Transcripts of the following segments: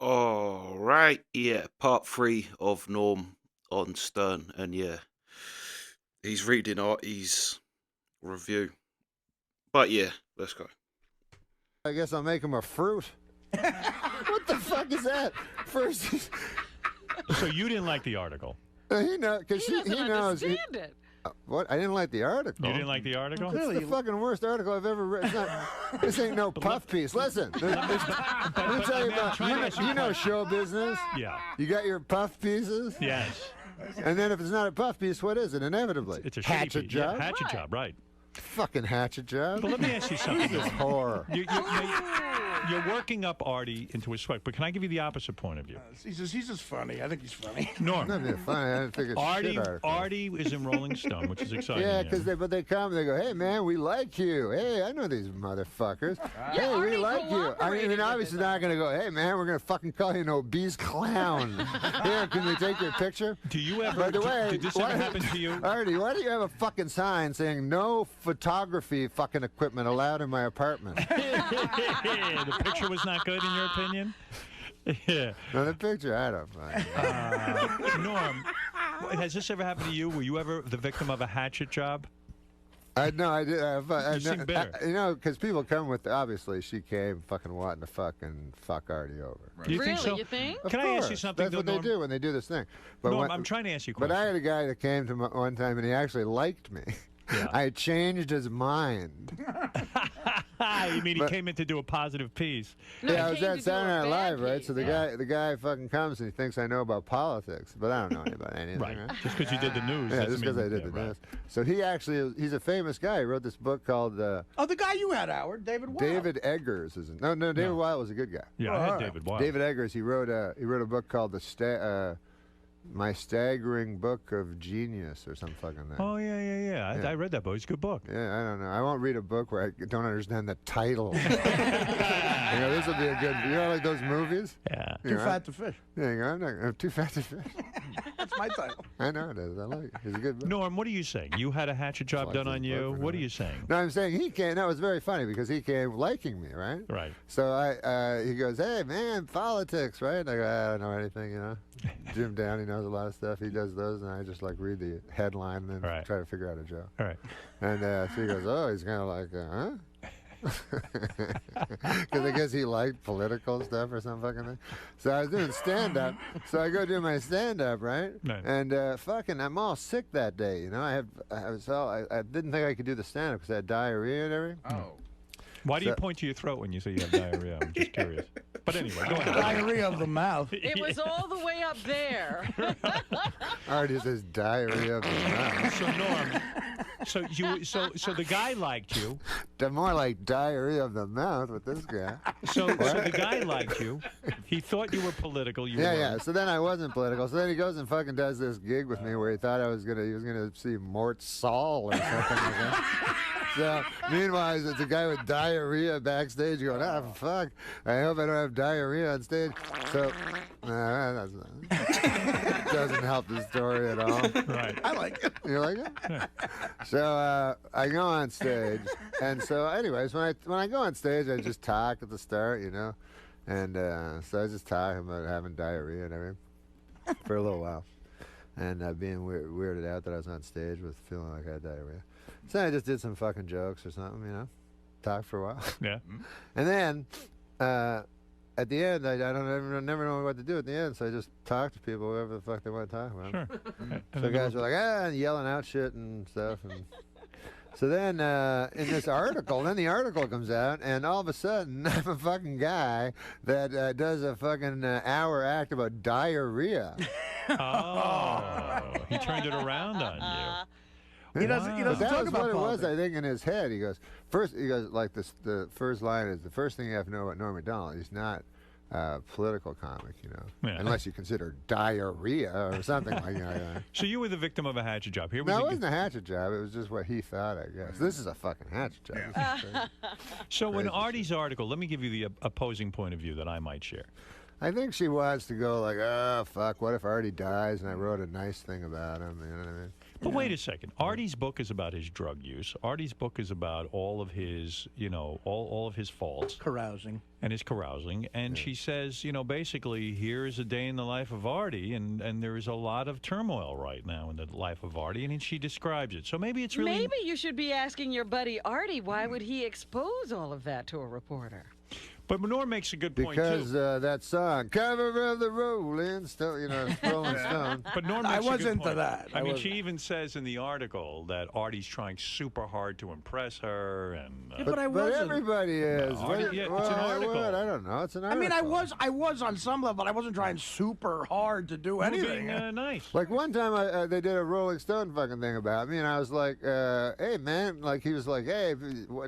All right, yeah, part three of Norm on Stern, and yeah, he's reading Artie's review. But yeah, let's go. I guess I'll make him a fruit. What the fuck is that? First, So you didn't like the article? he knows because He doesn't he knows. understand it. What? I didn't like the article. You didn't like the article? It's the fucking worst article I've ever read. This ain't no puff piece. Listen, let me tell you about. You know show business. Yeah. You got your puff pieces. Yes. And then if it's not a puff piece, what is it? Inevitably, It's a shitty hatchet piece. job. Yeah, hatchet Right. job, right. Fucking hatchet job. But let me ask you something. This horror. You're working up Artie into a sweat, but can I give you the opposite point of view? He's just funny. I think he's funny. Norm, Not being funny. I didn't think it's Artie, shit article. Artie is in Rolling Stone, which is exciting. Yeah, because they come, they go, hey, man, we like you. Hey, I know these motherfuckers. Hey, we Artie like you. I cooperated mean, with obviously it. they're not going to go, hey, man, we're going to fucking call you an obese clown. Here, can we take your picture? Do you ever? By the way, did this ever happen to you? Artie, why do you have a fucking sign saying no photography fucking equipment allowed in my apartment? The picture was not good in your opinion. Yeah. No, the picture, I don't find. Norm, has this ever happened to you? Were you ever the victim of a hatchet job? I did. You seem bitter. You know, because people come with, obviously, she came fucking wanting to fucking fuck Artie over. Do you Really? think so? You think? Of Can I ask you course. something, That's though, what they Norm? do when they do this thing. But Norm, when- I'm trying to ask you a But question. I had a guy that came to me one time and he actually liked me. Yeah. I changed his mind. You mean he But- came in to do a positive piece? No, Yeah, I it was came at to do Saturday a Night bad Live, right? piece, So the guy fucking comes and he thinks I know about politics, but I don't know about anything. Right. Right? Just because you did the news. Yeah, doesn't just because I mean- did yeah, the right. news. So he's a famous guy. He wrote this book called Oh, the guy you had, Howard, David Wild. David Eggers. No, David No. Wild was a good guy. Yeah, I had David Wild. David Eggers. He wrote a book called My Staggering Book of Genius or some fucking thing. Oh, yeah. Yeah. I read that book. It's a good book. Yeah, I don't know. I won't read a book where I don't understand the title. This will be a good. You know, like those movies. Yeah. You Too know, fat to fish. I'm too fat to fish. That's my title. I know it is. I like it. It's a good book. Norm, what are you saying? You had a hatchet job like done this on book you? for What are now. you saying? No, I'm saying he came. No, it was very funny because he came liking me, right? Right. So he goes, hey man, politics, right? I go, I don't know anything, you know. Jim Downey knows a lot of stuff. He does those, and I just like read the headline and then Right. try to figure out a joke. All right. And so he goes, oh, he's kind of like, huh? Because I guess he liked political stuff or some fucking thing. So I was doing stand-up. So I go do my stand-up, right? Right. And fucking, I'm all sick that day, you know. I didn't think I could do the stand-up because I had diarrhea and everything. Oh. Why do you So- point to your throat when you say you have diarrhea? I'm just curious. But anyway, go ahead. Diarrhea of the mouth. It was all the way up there. Already says diarrhea of the mouth. So Norm, so the guy liked you. More like diarrhea of the mouth with this guy. So the guy liked you. He thought you were political. You Yeah, were. yeah. So then I wasn't political. So then he goes and fucking does this gig with me where he thought he was gonna see Mort Saul or something like that. So meanwhile, it's a guy with diarrhea backstage going, fuck, I hope I don't have diarrhea on stage. So that's doesn't help the story at all. Right. I like it. You like it? So I go on stage, and so anyways, when I go on stage, I just talk at the start, you know, and so I just talk about having diarrhea and everything for a little while, and being weirded out that I was on stage with feeling like I had diarrhea. So I just did some fucking jokes or something, you know, talked for a while, Yeah. and then at the end, I never know what to do at the end, so I just talk to people, whoever the fuck they want to talk about. Sure. So guys were like, and yelling out shit and stuff. And so then in this article, then the article comes out, and all of a sudden, I'm a fucking guy that does a fucking hour act about diarrhea. Oh, he turned it around on you. He doesn't But talk that was about what it was, politics. I think, in his head. He goes, like this, the first line is, the first thing you have to know about Norm Macdonald, he's not a political comic, you know, Yeah. unless you consider diarrhea or something like that. So you were the victim of a hatchet job. Here was No, it a- wasn't a hatchet job. It was just what he thought, I guess. This is a fucking hatchet job. This is crazy. So in Crazy Artie's article, let me give you the opposing point of view that I might share. I think she wants to go like, oh, fuck, what if Artie dies and I wrote a nice thing about him? You know what I mean? But wait a second. Artie's book is about his drug use. Artie's book is about all of his, all of his faults Carousing. and his carousing. And she says, basically, here's a day in the life of Artie, and there is a lot of turmoil right now in the life of Artie, and she describes it. So maybe it's really... Maybe you should be asking your buddy Artie, why would he expose all of that to a reporter? But Norm makes a good point, Because too. that song, Cover of the Rolling Stone, Rolling Stone. But Norm I makes a was good into point. that. I mean, wasn't. she even says in the article that Artie's trying super hard to impress her, and Yeah, but I But wasn't. everybody is. Artie- yeah, it's an article. I don't know. It's an I article. mean, I was on some level, but I wasn't trying super hard to do you were anything. being nice. Like one time they did a Rolling Stone fucking thing about me, and I was like, hey, man. Like, he was like, hey,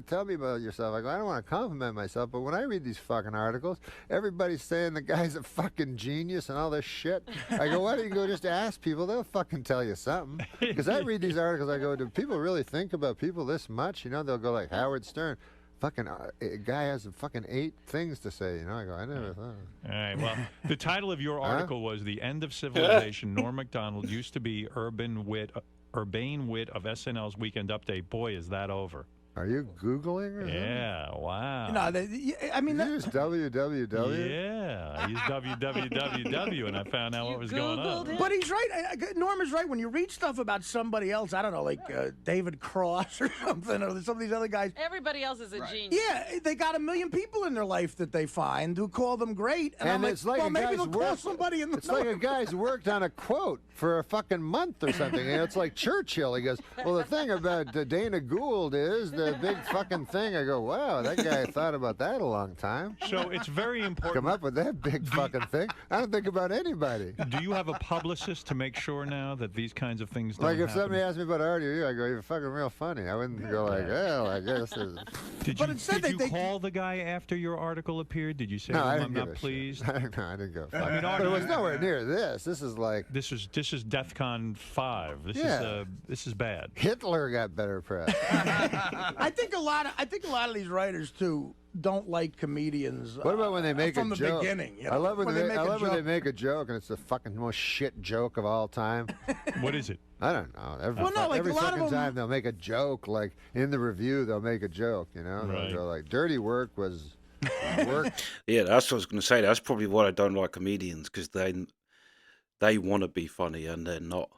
tell me about yourself. I go, I don't want to compliment myself, but when I read these fucking articles, everybody's saying the guy's a fucking genius and all this shit. I go, why don't you go just ask people? They'll fucking tell you something. Because I read these articles, I go, do people really think about people this much? They'll go like Howard Stern. Fucking a guy has fucking 8 things to say. I go, I never thought. All right. Well, the title of your article was "The End of Civilization." Norm Macdonald used to be urbane wit of SNL's Weekend Update. Boy, is that over. Are you Googling or something? Yeah. Wow. No, I mean, Did you use www? Yeah, I used www, and I found out what was going Googled on. it? but he's right. Norm is right. When you read stuff about somebody else, I don't know, like David Cross or something, or some of these other guys. Everybody else is a genius. Yeah, they got 1 million people in their life that they find who call them great, and, I'm it's like, like well, a maybe guy's they'll call work- somebody in the. It's like a guy's worked on a quote for a fucking month or something. It's like Churchill. He goes, well, the thing about Dana Gould is the big fucking thing. I go, wow, that guy thought about that a long time. So it's very important. Come up with that big fucking thing. I don't think about anybody. Do you have a publicist to make sure now that these kinds of things don't Like if happen? somebody asked me about Artie or you, I go, you're fucking real funny. I wouldn't go like, well, I guess. Did But you, instead did you they- call the guy after your article appeared? Did you say No, to I him, didn't I'm give not a pleased? shit. No, I didn't go. I mean, but it was Artie- nowhere near this. This is like This is DEFCON 5. This is bad. Hitler got better press. I think a lot of these writers too don't like comedians. What about when they make from a the joke? beginning? I love when they make I a love when they joke. make a joke and it's the fucking most shit joke of all time. What is it? I don't know. Every, Well, no, like, every a lot of fucking them- time they'll make a joke, like in the review they'll make a joke. They'll Right. go like, "Dirty work was work." Yeah, that's what I was going to say. That's probably why I don't like comedians, because they want to be funny and they're not,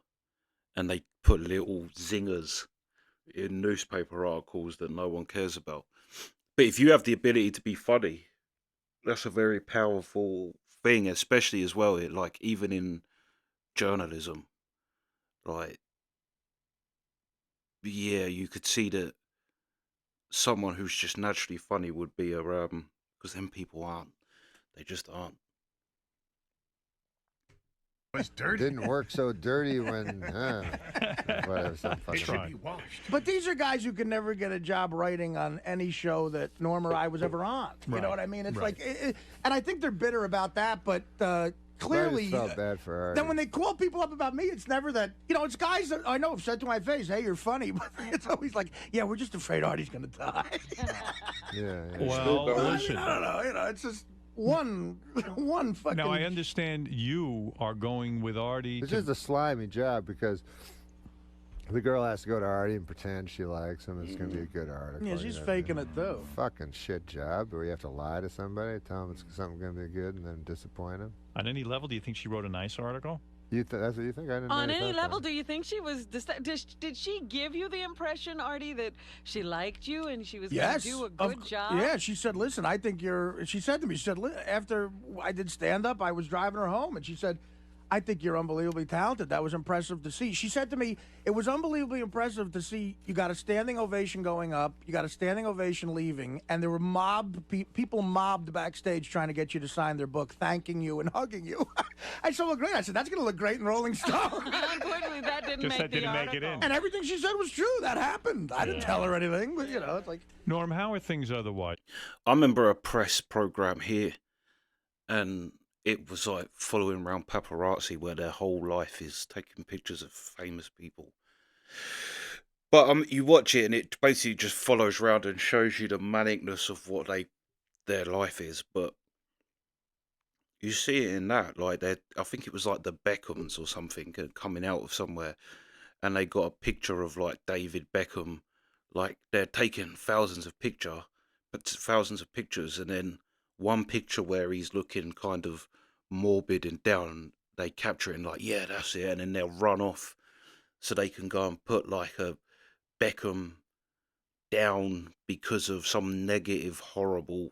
and they put little zingers in newspaper articles that no one cares about. But if you have the ability to be funny, that's a very powerful thing, especially as well. Like even in journalism, like yeah, you could see that someone who's just naturally funny would be a because then people aren't. They just aren't. was dirty. Didn't work so dirty when whatever. Some It fucking should be washed. But these are guys who can never get a job writing on any show that Norm or I was ever on. You know Right. what I mean? It's Right. like, and I think they're bitter about that. But I clearly, just felt bad for Artie. then when they call people up about me, it's never that. It's guys that I know have said to my face, "Hey, you're funny," but it's always like, "Yeah, we're just afraid Artie's gonna die." yeah. Well, listen. I don't know. It's just one fucking. Now, I understand you are going with Artie. It's to- just a slimy job because the girl has to go to Artie and pretend she likes him. It's going to be a good article. Yeah, she's you know. faking it too. Fucking shit job where you have to lie to somebody, tell them it's something going to be good, and then disappoint them. On any level, do you think she wrote a nice article? That's what you think? I didn't know On you any thought level, that. do you think she was? Did she give you the impression, Artie, that she liked you and she was going Yes, to do a of- good job? Yeah, she said, "Listen, I think you're." She said to me, "She said after I did stand up, I was driving her home, and she said, I think you're unbelievably talented. That was impressive to see." She said to me, "It was unbelievably impressive to see you got a standing ovation going up, you got a standing ovation leaving, and there were people mobbed backstage trying to get you to sign their book, thanking you and hugging you." I said, "Look great." I said, "That's going to look great in Rolling Stone." Unfortunately, that didn't Guess make that the didn't make it article. in. And everything she said was true. That happened. I didn't tell her anything, but it's like. Norm, how are things otherwise? I remember a press program here, and it was like following around paparazzi, where their whole life is taking pictures of famous people. But you watch it, and it basically just follows around and shows you the manicness of what their life is. But you see it in that, like I think it was like the Beckhams or something coming out of somewhere, and they got a picture of like David Beckham, like they're taking thousands of pictures, and then one picture where he's looking kind of morbid and down, they capture it and like, yeah, that's it, and then they'll run off so they can go and put like a Beckham down because of some negative, horrible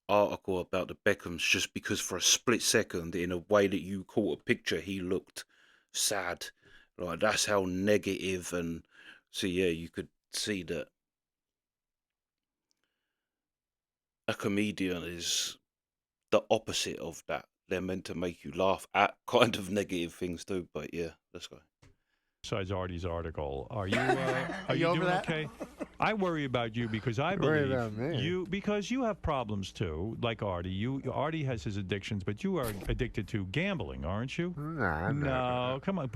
article about the Beckhams, just because for a split second, in a way that you caught a picture, he looked sad. Like, that's how negative. And so yeah, you could see that a comedian is the opposite of that. They're meant to make you laugh at kind of negative things too. But yeah, let's go. Besides Artie's article, are you Are you over doing that? okay? I worry about you because I Worry believe about me. because you have problems too, like Artie. Artie has his addictions, but you are addicted to gambling, aren't you? Nah, I'm not. No, come on,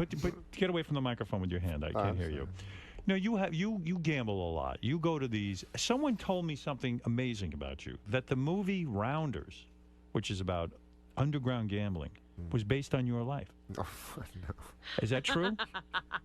get away from the microphone with your hand. I can't hear you. No, you gamble a lot. You go to these. Someone told me something amazing about you, that the movie Rounders, which is about underground gambling, was based on your life. Oh, no. Is that true?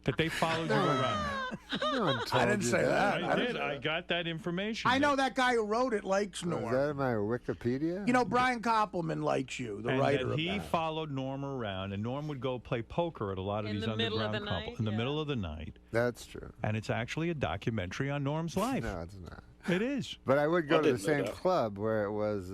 That they followed you around? No one told I didn't you say that. I did. I got that information. I know that guy who wrote it likes Is Norm. that in my Wikipedia? You know, Brian Koppelman likes you, the and writer that of he that. followed Norm around, and Norm would go play poker at a lot of In these the middle of underground the couples night, in the yeah. middle of the night. That's true. And it's actually a documentary on Norm's life. No, it's not. It is. But I would go to the didn't know same that. club where it was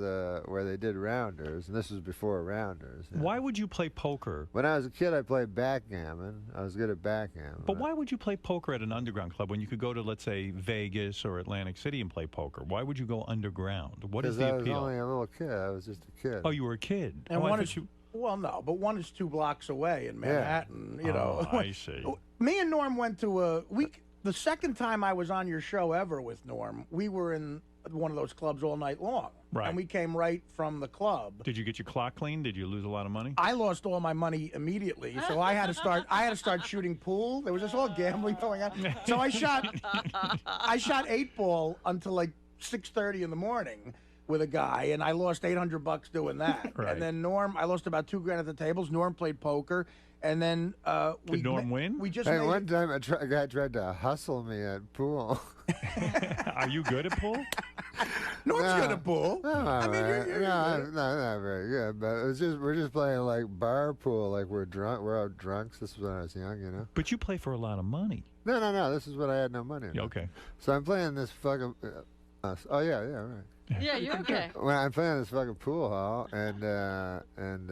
where they did Rounders, and this was before Rounders. yeah. Why would you play poker? When I was a kid, I played backgammon. I was good at backgammon. But why would you play poker at an underground club when you could go to, let's say, Vegas or Atlantic City and play poker? Why would you go underground? What is Because the I was appeal? only a little kid. I was just a kid. Oh, you were a kid. And oh, I one thought is, you... well, no, but one is 2 blocks away in Manhattan. You know, Oh, I see. Me and Norm went to a week. The second time I was on your show ever with Norm, we were in one of those clubs all night long. Right. And we came right from the club. Did you get your clock cleaned? Did you lose a lot of money? I lost all my money immediately, so I had to start. I had to start shooting pool. There was just all gambling going on. So I shot 8-ball until like 6:30 in the morning with a guy, and I lost $800 doing that. Right. And then Norm, I lost about $2,000 at the tables. Norm played poker, and then Did Norm win? We just Hey, made one time a guy tried to hustle me at pool. Are you good at pool? Norm's No. good at pool. I'm I all mean, right. you're No, good. I'm not very good, but we're just playing like bar pool, like we're drunk. We're all drunks. This was when I was young, you know. But you play for a lot of money. No. This is when I had no money. Yeah, okay. So I'm playing this fucking. Oh yeah, right. Yeah, you're okay. When I'm playing this fucking pool hall, and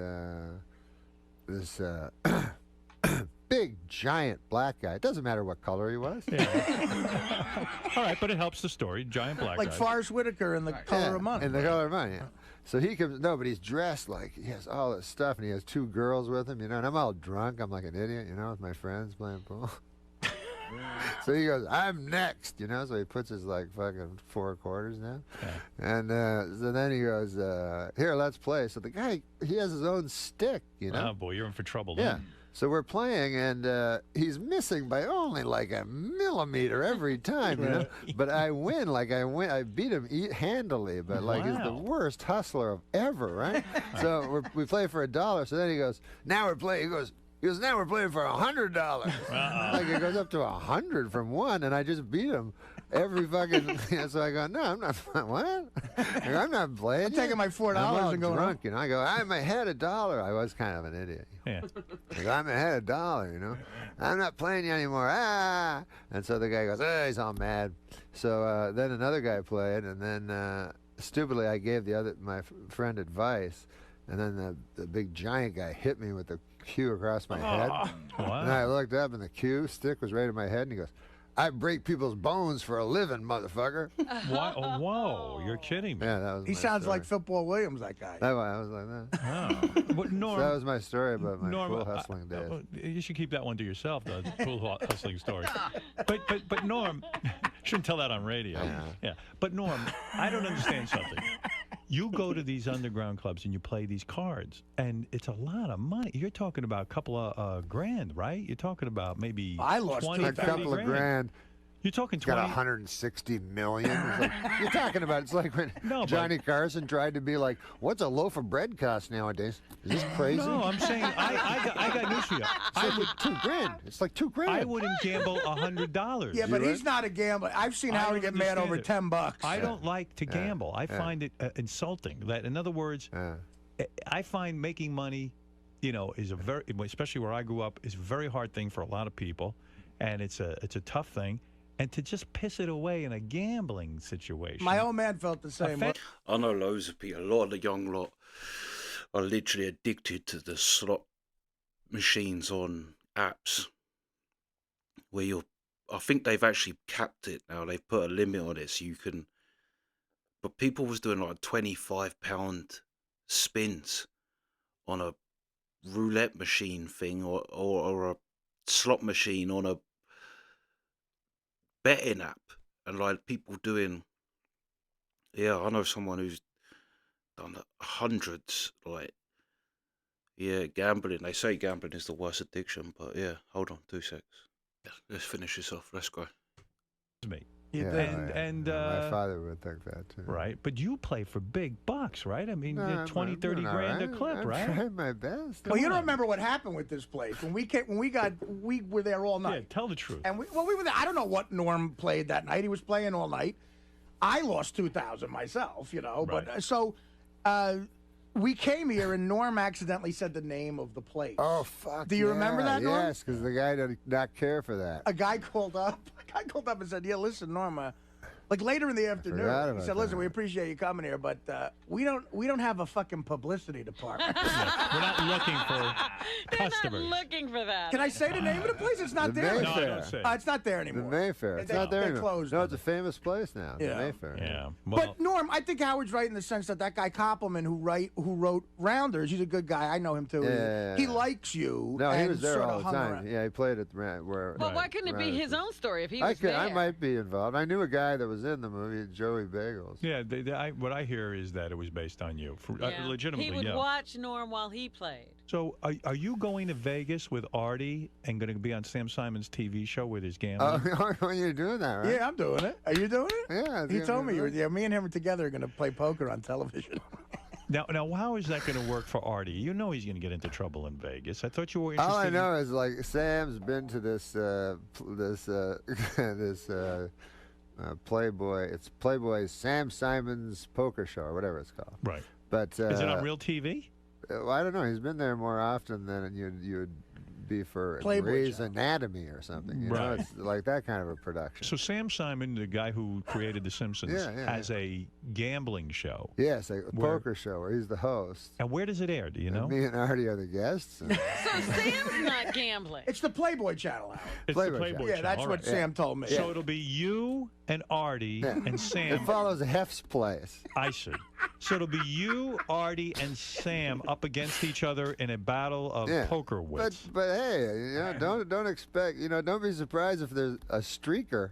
this big giant black guy. It doesn't matter what color he was. All right, but it helps the story. Giant black Like guy. Forrest Whitaker in The Color of Money. In The Color of Money, yeah. So he comes, no, but he's dressed like he has all this stuff, and he has 2 girls with him, you know, and I'm all drunk. I'm like an idiot, you know, with my friends playing pool. So he goes, I'm next, you know, so he puts his like fucking 4 quarters down. Yeah. And so then he goes, here, let's play. So the guy, he has his own stick, you know. Oh, boy, you're in for trouble Yeah. then. So we're playing, and he's missing by only like a millimeter every time, you know. But I win, I beat him handily, but like he's the Wow. worst hustler of ever, right? So we play for $1. So then he goes, now we're playing. He goes, now we're playing for $100. Like it goes up to 100 from 1, and I just beat him every fucking. So I go, no, I'm not. What? I go, I'm not playing. I'm taking my $4 I'm all and going drunk, you know. I go, I'm ahead $1. I was kind of an idiot. Yeah. I go, I'm ahead $1, you know. I'm not playing you anymore. Ah! And so the guy goes, he's all mad. So then another guy played, and then stupidly I gave my friend advice, and then the big giant guy hit me with the cue across my head. And I Wow. looked up, and the cue stick was right in my head, and he goes, I break people's bones for a living, motherfucker. Why? Oh, whoa, you're kidding me. Yeah, that was He my sounds story. like Football Williams, that guy. I was like that. Oh. What, Norm, So that was my story about my Norm, pool hustling days. you should keep that one to yourself, the pool hustling story. But Norm, shouldn't tell that on radio. Yeah. But Norm, I don't understand something. You go to these underground clubs and you play these cards, and it's a lot of money. You're talking about a couple of grand, right? You're talking about maybe I lost 20, A 30 couple of grand. You're talking Got 20. 160 million. It's like, you're talking about. It's like when No, but- Johnny Carson tried to be like, "What's a loaf of bread cost nowadays? Is this crazy?" No, I'm saying I got news for you. It's like $2,000. It's like $2,000. I wouldn't gamble $100. Yeah, but You he's not a gambler. I've seen I Howard don't get mad over understand $10. I don't like to gamble. I find it insulting. That, in other words, I find making money, is a very, especially where I grew up, is a very hard thing for a lot of people, and it's a tough thing. And to just piss it away in a gambling situation. My old man felt the same way. I know loads of people. A lot of the young lot are literally addicted to the slot machines on apps. Where I think they've actually capped it now. They've put a limit on it, so you can. But people was doing like £25 spins on a roulette machine thing, or a slot machine on a betting app, and like people doing, I know someone who's done hundreds, like, gambling. They say gambling is the worst addiction, but hold on 2 secs. Let's finish this off. Let's go. Me. And my father would think that too. Right, but you play for big bucks, right? I mean, No, 20, I'm 30 doing all grand a right. clip, I'm right? trying my best. Well, you don't remember what happened with this place when we were there all Yeah, night. tell the truth. And we were there. I don't know what Norm played that night. He was playing all night. I lost 2,000 myself, But Right. so we came here, and Norm accidentally said the name of the place. Oh fuck! Do you remember that, Norm? Yes, because the guy did not care for that. A guy called up. And said, "Yeah, listen, Norm." Like later in the afternoon, forgot he about said, "Listen, that. we appreciate you coming here, but we don't have a fucking publicity department." We're not looking for They're customers. not looking for that. Can I say the name of the place? It's not The there. No, Mayfair. don't say. It's not there The anymore. Mayfair. It's They- not there they anymore. closed No, it. it's a famous place now. Yeah. The Mayfair. Yeah. Well, But Norm, I think Howard's right in the sense that guy Koppelman, who wrote Rounders, he's a good guy. I know him too. Yeah. He likes you. No, he and was there sorta all the hung time. around. Yeah, he played at the where. Well, why couldn't it be his own story if he was there? I might be involved. I knew a guy that was in the movie, Joey Bagels. yeah, what I hear is that it was based on you. Yeah. Legitimately, He would yeah. watch Norm while he played. So are you going to Vegas with Artie and going to be on Sam Simon's TV show with his gambling? Oh, you're doing that, right? Yeah, I'm doing it. Are you doing it? Yeah. He told me you were. Yeah, me and him together are going to play poker on television. Now, how is that going to work for Artie? You know he's going to get into trouble in Vegas. I thought you were interested. All I know is like Sam's been to this Playboy. It's Playboy's Sam Simon's poker show or whatever it's called. Right. But Is it on real TV? Well, I don't know. He's been there more often than you'd be for Playboy Grey's Channel. Anatomy or something. You know, Right. it's like that kind of a production. So Sam Simon, the guy who created The Simpsons, Yeah, has a gambling show. Yes, a Where- poker show where he's the host. And where does it air? Do you And know? me and Artie are the guests. and- So Sam's not gambling. It's the Playboy channel, Howard. It's Playboy the Playboy channel. Yeah, channel. that's All what right. Sam told me. So it'll be you and Artie Yeah. and Sam. It follows Hef's place. I see. So it'll be you, Artie, and Sam up against each other in a battle of Yeah. poker wits. But hey, don't expect, don't be surprised if there's a streaker.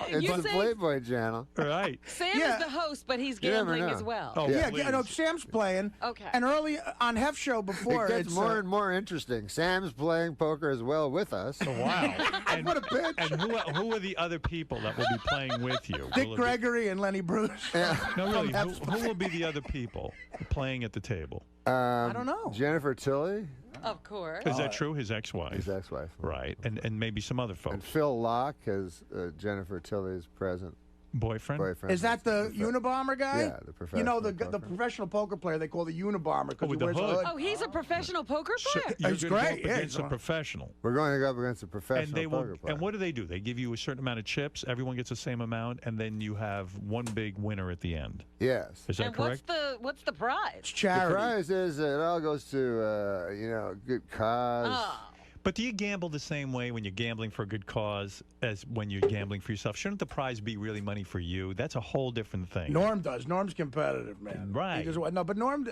It's You the say Playboy channel. Right. Sam Yeah. is the host, but he's You never gambling know. as well. Oh, Yeah, please. Sam's playing. Okay. And early on Hef show before, It gets it's more and more interesting. Sam's playing poker as well with us. Oh, wow. And, What a bitch. And who are the other people that will be playing with you? Dick Will it be- Gregory and Lenny Bruce. No, really. From Who will be the other people playing at the table? I don't know. Jennifer Tilly, Of course. Is that true? His ex-wife. his ex-wife. Right. And maybe some other And folks. Phil Locke is Jennifer Tilly's present Boyfriend? boyfriend. Is that the Profe- Unabomber guy? Yeah, the You know, the professional poker. professional poker player they call the Unabomber because he with the wears a hood. hood. Oh, he's a professional poker So player. you're He's gonna go great, up yeah, against he's a on- professional. We're going to go up against a professional And they poker will. player. And what do? They give you a certain amount of chips. Everyone gets the same amount, and then you have one big winner at the end. Yes. Is that And correct? what's the prize? It's The charity. prize is it all goes to good cause. Oh. But do you gamble the same way when you're gambling for a good cause as when you're gambling for yourself? Shouldn't the prize be really money for you? That's a whole different thing. Norm does. Norm's competitive, man. Right. He does, no, but Norm,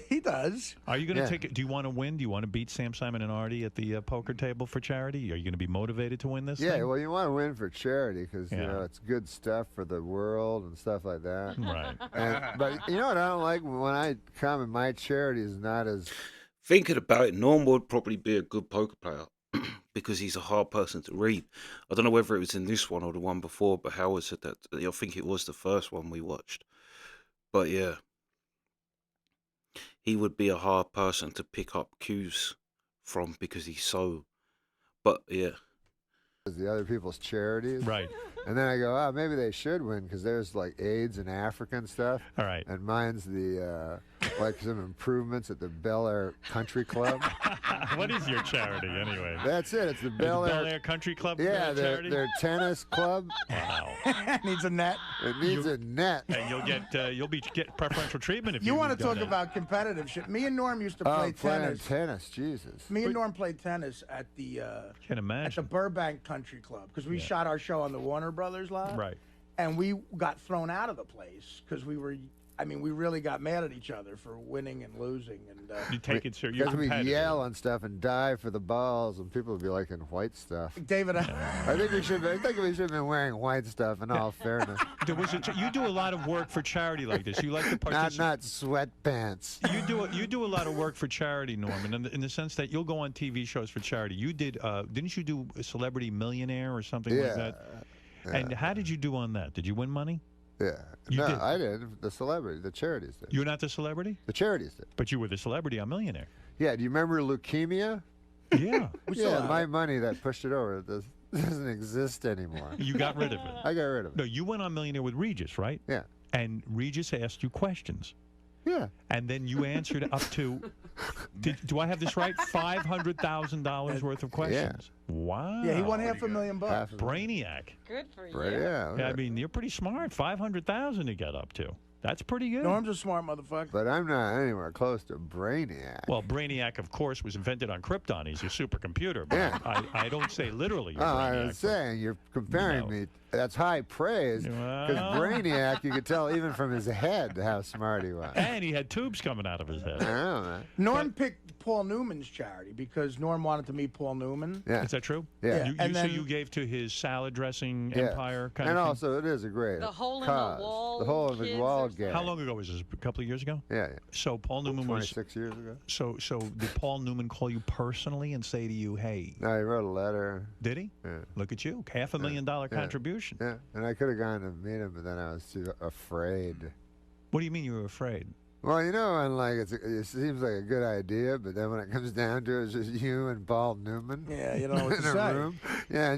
he does. Are you going to Yeah. take it? Do you want to win? Do you want to beat Sam Simon and Artie at the poker table for charity? Are you going to be motivated to win this Yeah, thing? well, you want to win for charity because Yeah. it's good stuff for the world and stuff like that. Right. But you know what I don't like when I come and my charity is not as Thinking about it, Norm would probably be a good poker player. because he's a hard person to read. I don't know whether it was in this one or the one before, but Howard said that. I think it was the first one we watched. But yeah, he would be a hard person to pick up cues from because he's so. But yeah, the other people's charities. Right. And then I go, oh, maybe they should win because there's like AIDS in Africa and stuff. All right. And mine's the like some improvements at the Bel Air Country Club. What is your charity anyway? That's it. It's the The Bel Bel Air. Air Country Club. Yeah, charity. their tennis club. Wow. Needs a net. It needs a net. And you'll get preferential treatment if You want to done talk that. about competitive shit? Me and Norm used to Oh, play playing tennis. tennis, Jesus. Me and Norm played tennis at the Can't at the imagine. Burbank Country Club because we shot our show on the Warner Brothers lot. Right. And we got thrown out of the place because we really got mad at each other for winning and losing. And You take it serious. You're Because we competitive. yell and stuff and dive for the balls, and people would be like in white stuff. David, I think we should have been wearing white stuff. In all fairness, You do a lot of work for charity like this. You like to participate. not sweatpants. You do a lot of work for charity, Norman, in the sense that you'll go on TV shows for charity. You did, didn't you do a Celebrity Millionaire or something like that? And how did you do on that? Did you win money? Yeah. You No, did. I did. The celebrity, the charities did. You're not the celebrity, The charities did. but you were the celebrity on Millionaire. Yeah. Do you remember leukemia? Yeah. Yeah. My money that pushed it over doesn't exist anymore. You got rid of it. I got rid of No, it. you went on Millionaire with Regis, right? Yeah. And Regis asked you questions. Yeah. And then you answered up to, do I have this right? $500,000 worth of questions. Wow. yeah, he won $500,000 bucks. Half of it. Brainiac. Good for you. Right, yeah. I mean, you're pretty smart. 500,000 to get up to. That's pretty good. Norm's a smart motherfucker. But I'm not anywhere close to Brainiac. Well, Brainiac, of course, was invented on Krypton. He's a supercomputer. But Yeah. I don't say literally. Oh, I Brainiac, was saying, you're comparing No. me. That's high praise. Because Well. Brainiac, you could tell even from his head how smart he was. And he had tubes coming out of his I head. know, man. Norm picked Paul Newman's charity because Norm wanted to meet Paul Newman. Yeah. Is that true? Yeah. And So then- you gave to his salad dressing Yeah. empire kind And of thing? also, it is a great The hole in the cause. wall The hole in the kids wall or something? gag. How long ago was this? A couple of years ago? Yeah, So Paul Newman was. 26 years ago. So did Paul Newman call you personally and say to you, "Hey"? No, he wrote a letter. Did he? Yeah. Look at you, $500,000 contribution. Yeah, and I could have gone to meet him, but then I was too afraid. What do you mean you were afraid? Well, you know, and like it seems like a good idea, but then when it comes down to it, it's just you and Paul Newman. Yeah, you don't know what in to a say. room. Yeah,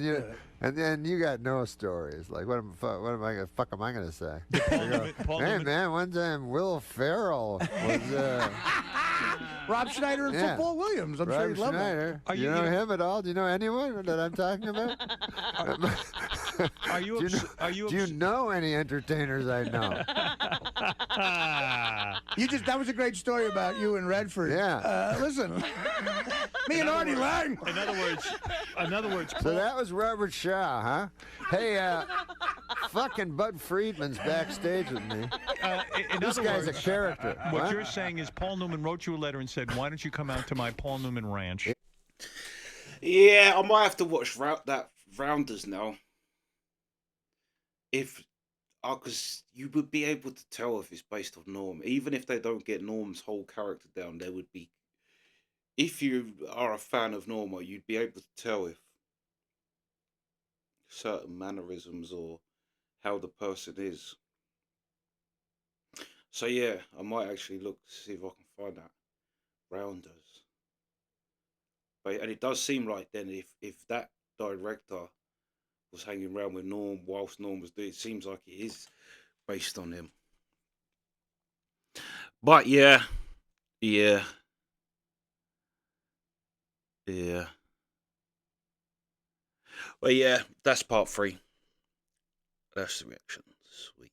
and then you got no stories. Like what am I gonna say? I go, Paul hey Newman- man, one time Will Ferrell was Rob Schneider and Yeah. Football Williams. I'm sure Rob you'd love him. Schneider. Are you you know gonna- him at all? Do you know anyone that I'm talking about? Are you? Do you ups- are you? Do you know any entertainers I know? That was a great story about you and Redford. Yeah. Listen, me and Artie Lang. In other words, So that was Robert Shaw, huh? Hey, fucking Bud Friedman's backstage with me. in This other guy's a words, character. what What? you're saying is Paul Newman wrote you a letter and said, "Why don't you come out to my Paul Newman ranch?" yeah, I might have to watch that Rounders now. Because you would be able to tell if it's based on Norm, even if they don't get Norm's whole character down. There would be, if you are a fan of Norma, you'd be able to tell if certain mannerisms or how the person is. So yeah, I might actually look to see if I can find that Rounders. And it does seem like then if that director was hanging around with Norm whilst Norm was doing it, seems like it is based on him. But yeah. Well, yeah, that's part 3. That's the reaction. Sweet.